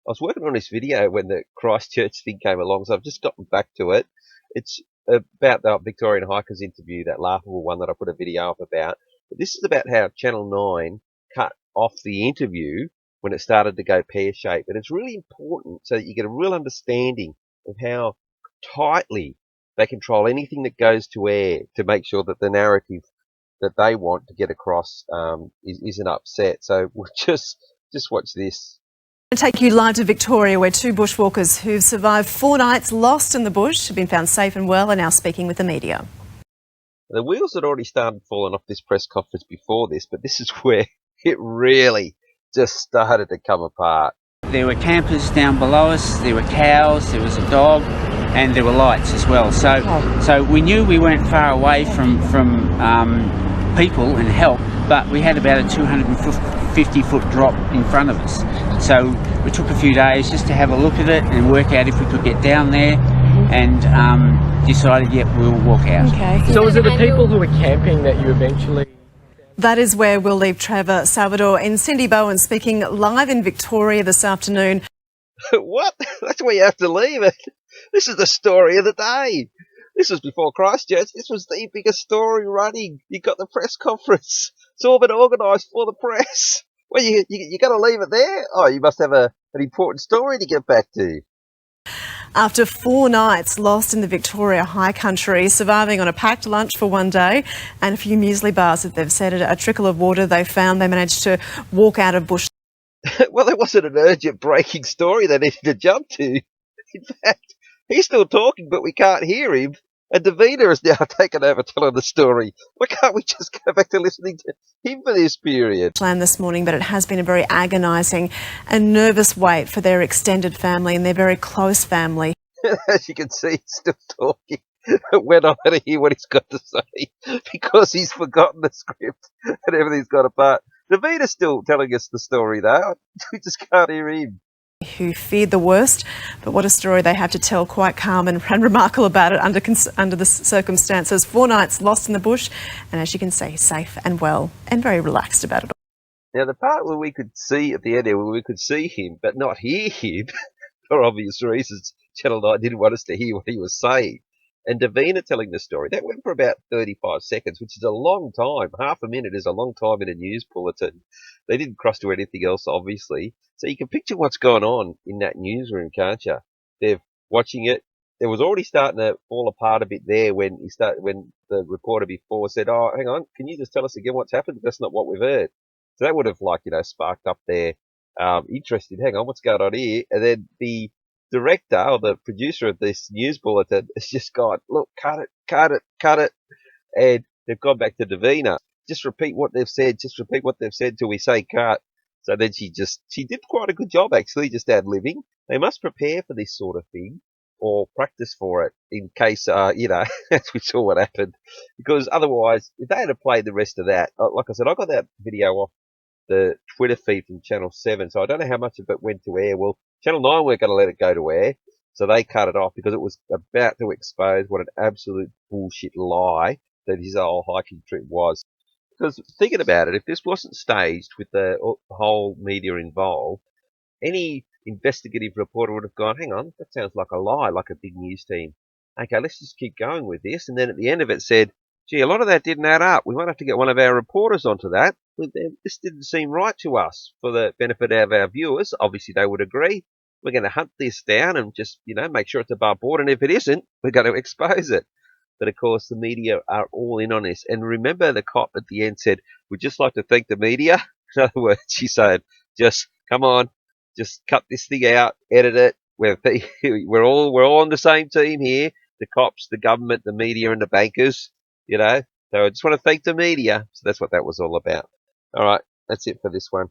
was working on this video when the Christchurch thing came along, so I've just gotten back to it. It's about the Victorian hikers interview, that laughable one that I put a video up about. But this is about how Channel 9 cut off the interview when it started to go pear-shaped. And it's really important so that you get a real understanding of how tightly they control anything that goes to air to make sure that the narrative that they want to get across isn't upset. So we'll just watch this. I'll take you live to Victoria, where two bushwalkers who've survived 4 nights lost in the bush have been found safe and well and now speaking with the media. The wheels had already started falling off this press conference before this, but this is where it really just started to come apart. There were campers down below us, there were cows, there was a dog, and there were lights as well. So we knew we weren't far away from people and help, but we had about a 250-foot drop in front of us. So we took a few days just to have a look at it and work out if we could get down there, and decided, yep, we'll walk out. Okay. So was it the people who were camping that you eventually... That is where we'll leave Trevor Salvador and Cindy Bowen speaking live in Victoria this afternoon. What? That's where you have to leave it. This is the story of the day. This was before Christchurch. This was the biggest story running. You got the press conference. It's all been organised for the press. Well, you got to leave it there? Oh, you must have an important story to get back to. After 4 nights lost in the Victoria high country, surviving on a packed lunch for one day and a few muesli bars that they've said, a trickle of water they found, they managed to walk out of bush. Well, there wasn't an urgent breaking story they needed to jump to. In fact, he's still talking, but we can't hear him. And Davina has now taken over telling the story. Why can't we just go back to listening to him for this period? Planned this morning, but it has been a very agonising and nervous wait for their extended family and their very close family. As you can see, he's still talking. We're not going to hear what he's got to say because he's forgotten the script and everything's gone apart. Davina's still telling us the story, though. We just can't hear him. Who feared the worst, but what a story they have to tell, quite calm and remarkable about it under the circumstances. 4 nights lost in the bush, and as you can see, safe and well and very relaxed about it all. Now, the part where we could see at the end there, where we could see him but not hear him, for obvious reasons, Channel 9 didn't want us to hear what he was saying. And Davina telling the story, that went for about 35 seconds, which is a long time. Half a minute is a long time in a news bulletin. They didn't cross to anything else, obviously. So you can picture what's going on in that newsroom, can't you? They're watching it. It was already starting to fall apart a bit there when the reporter before said, "Oh, hang on, can you just tell us again what's happened? That's not what we've heard." So that would have, sparked up their interest in, hang on, what's going on here? And then the director or the producer of this news bulletin has just gone, look, cut it. And they've gone back to Davina. Just repeat what they've said till we say cut. So then she did quite a good job, actually, just ad-libbing. They must prepare for this sort of thing or practice for it in case, as we saw what happened. Because otherwise, if they had to play the rest of that, like I said, I got that video off the Twitter feed from Channel 7, so I don't know how much of it went to air. Well, Channel 9 weren't going to let it go to air, so they cut it off because it was about to expose what an absolute bullshit lie that his whole hiking trip was. Because thinking about it, if this wasn't staged with the whole media involved, any investigative reporter would have gone, hang on, that sounds like a lie, like a big news team. Okay, let's just keep going with this. And then at the end of it said, gee, a lot of that didn't add up. We might have to get one of our reporters onto that. This didn't seem right to us for the benefit of our viewers. Obviously, they would agree. We're going to hunt this down and just, make sure it's above board. And if it isn't, we're going to expose it. But, of course, the media are all in on this. And remember the cop at the end said, we'd just like to thank the media. In other words, she said, just come on, just cut this thing out, edit it. We're all on the same team here. The cops, the government, the media, and the bankers, So I just want to thank the media. So that's what that was all about. All right, that's it for this one.